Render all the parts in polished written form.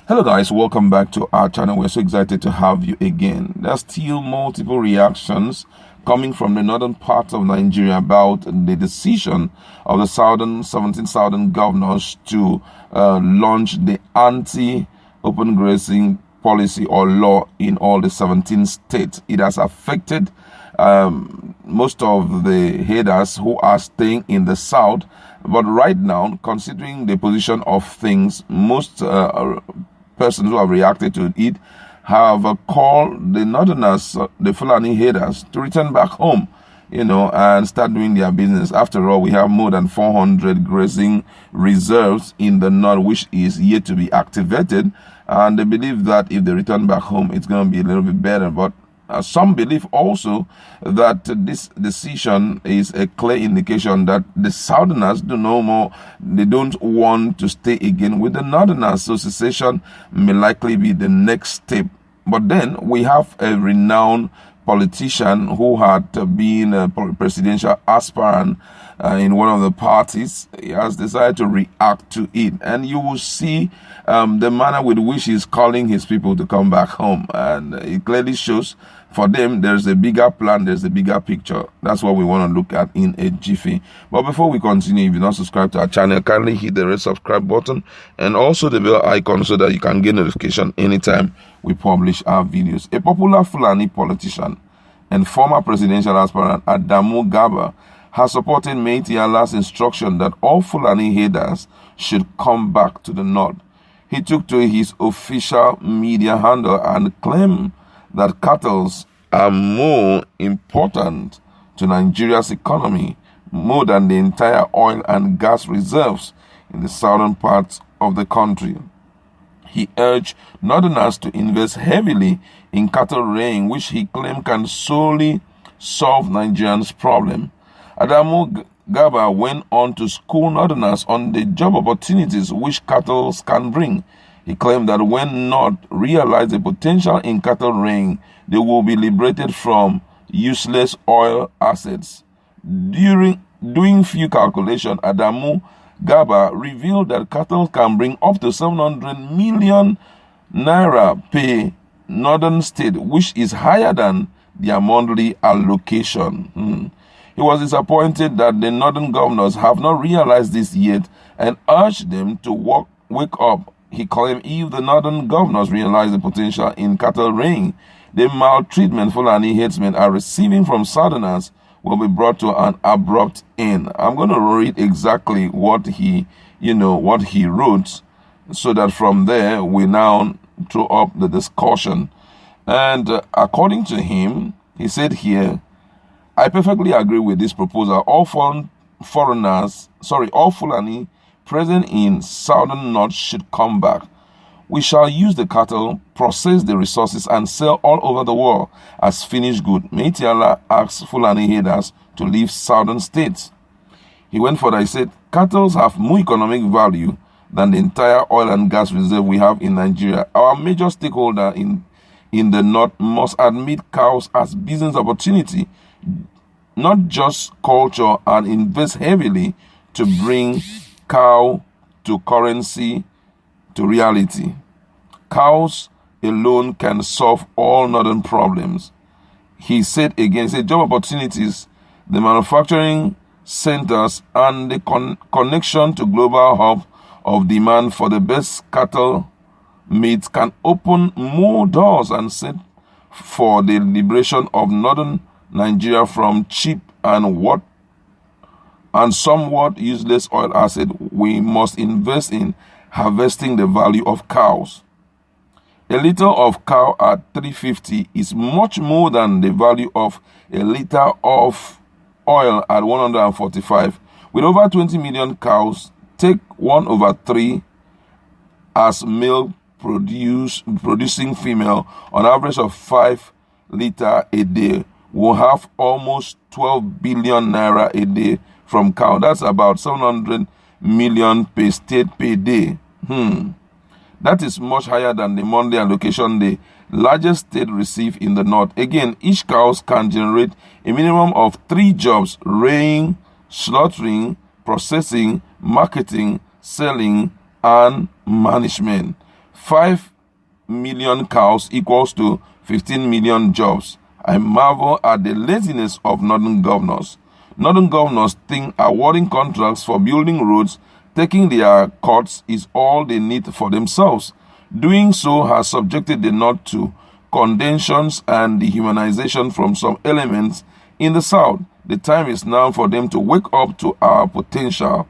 Hello guys, welcome back to our channel. We're so excited to have you again. There's still multiple reactions coming from the northern part of Nigeria about the decision of the 17 southern governors to launch the anti-open grazing policy or law in all the 17 states. It has affected most of the headers who are staying in the south, but right now, considering the position of things, most persons who have reacted to it have called the northerners, the Fulani headers, to return back home, and start doing their business. After all, we have more than 400 grazing reserves in the north, which is yet to be activated. And they believe that if they return back home, it's going to be a little bit better. But some believe also that this decision is a clear indication that the southerners do no more. They don't want to stay again with the northerners. So secession may likely be the next step. But then we have a renowned politician who had been a presidential aspirant in one of the parties. He has decided to react to it, and you will see the manner with which he's calling his people to come back home, and it clearly shows for them there's a bigger plan, there's a bigger picture. That's what we want to look at in a jiffy. But before we continue, if you're not subscribed to our channel, kindly hit the red subscribe button and also the bell icon so that you can get notification anytime we publish our videos. A popular Fulani politician and former presidential aspirant Adamu Garba has supported Meiti Allah's instruction that all Fulani headers should come back to the north. He took to his official media handle and claimed that cattle are more important to Nigeria's economy, more than the entire oil and gas reserves in the southern parts of the country. He urged northerners to invest heavily in cattle rearing, which he claimed can solely solve Nigerians' problem. Adamu Garba went on to school northerners on the job opportunities which cattle can bring. He claimed that when North realize the potential in cattle rearing, they will be liberated from useless oil assets. Doing few calculation, Adamu Garba revealed that cattle can bring up to 700 million naira per northern state, which is higher than their monthly allocation. He was disappointed that the northern governors have not realized this yet and urged them to wake up. He claimed if the northern governors realize the potential in cattle rearing, the maltreatment Fulani headsmen are receiving from southerners will be brought to an abrupt end. I'm going to read exactly what he wrote, so that from there we now throw up the discussion. And according to him, he said here, I perfectly agree with this proposal. All Fulani present in southern north should come back. We shall use the cattle, process the resources, and sell all over the world as finished good. Meiti Allah asked Fulani headers to leave southern states. He went further. He said, cattle have more economic value than the entire oil and gas reserve we have in Nigeria. Our major stakeholder in the north must admit cows as business opportunity, not just culture, and invest heavily to bring cow to currency to reality. Cows alone can solve all northern problems. He said again, job opportunities, the manufacturing centers, and the connection to global hub of demand for the best cattle meat can open more doors and set for the liberation of northern Nigeria from cheap and somewhat useless oil asset. We must invest in harvesting the value of cows. A liter of cow at 350 is much more than the value of a liter of oil at 145. With over 20 million cows, take 1/3 as milk producing female, on average of 5 liters a day, will have almost 12 billion naira a day from cow. That's about 700 million per state per day. That is much higher than the monthly allocation the largest state receive in the north. Again, each cow can generate a minimum of 3 jobs: rearing, slaughtering, processing, marketing, selling, and management. 5 million cows equals to 15 million jobs. I marvel at the laziness of northern governors. Northern governors think awarding contracts for building roads, taking their cuts is all they need for themselves. Doing so has subjected the North to contentions and dehumanization from some elements in the South. The time is now for them to wake up to our potential.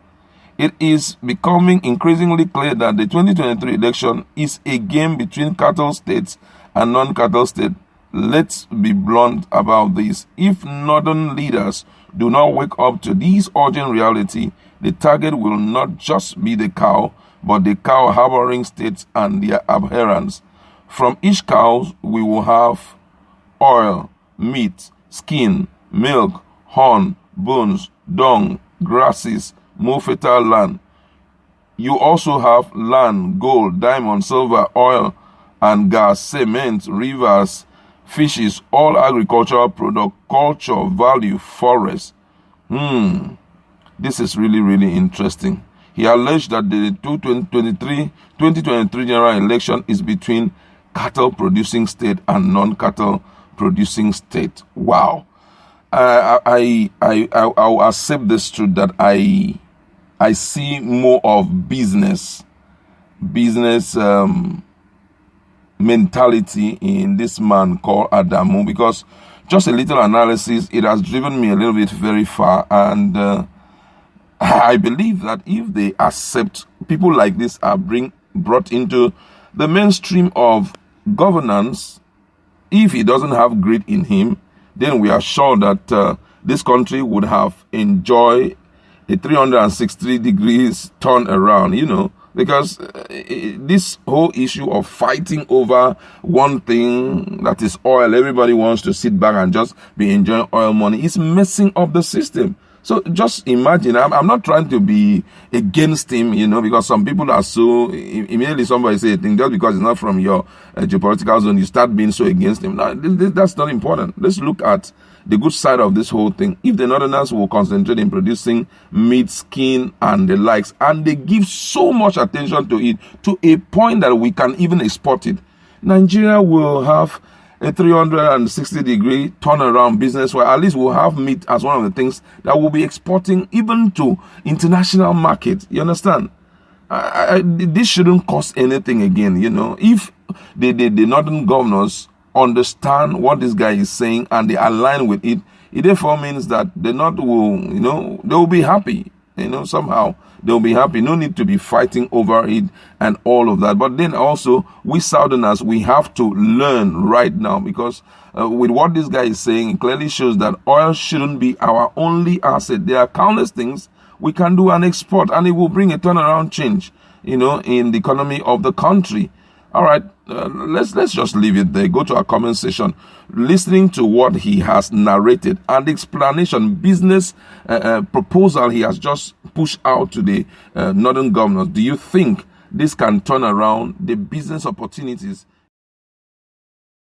It is becoming increasingly clear that the 2023 election is a game between cattle states and non-cattle states. Let's be blunt about this. If northern leaders do not wake up to this urgent reality, the target will not just be the cow, but the cow harboring states and their adherents. From each cow, we will have oil, meat, skin, milk, horn, bones, dung, grasses, more fertile land. You also have land, gold, diamond, silver, oil, and gas, cement, rivers, fishes, all agricultural product, culture, value, forest. This is really, really interesting. He alleged that the 2023 general election is between cattle-producing state and non-cattle-producing state. Wow. I'll accept this truth that I see more of business mentality in this man called Adamu, because just a little analysis, it has driven me a little bit very far, and I believe that if they accept people like this are brought into the mainstream of governance, if he doesn't have greed in him, then we are sure that this country would have enjoyed a 360 degrees turn around, because this whole issue of fighting over one thing, that is oil, everybody wants to sit back and just be enjoying oil money, is messing up the system. So just imagine, I'm not trying to be against him, because some people are so, immediately somebody say a thing, just because it's not from your geopolitical zone, you start being so against him. No, that's not important. Let's look at the good side of this whole thing. If the northerners will concentrate in producing meat, skin, and the likes, and they give so much attention to it, to a point that we can even export it, Nigeria will have a 360 degree turnaround business, where at least we'll have meat as one of the things that we'll be exporting even to international markets. You understand? This shouldn't cost anything again, If the northern governors understand what this guy is saying and they align with it, it therefore means that the North will, they will be happy, somehow they'll be happy. No need to be fighting over it and all of that. But then also, we Southerners, we have to learn right now, because with what this guy is saying, it clearly shows that oil shouldn't be our only asset. There are countless things we can do and export, and it will bring a turnaround change, in the economy of the country. All right, let's just leave it there. Go to our comment section, listening to what he has narrated and the explanation, business proposal he has just pushed out to the northern governors. Do you think this can turn around the business opportunities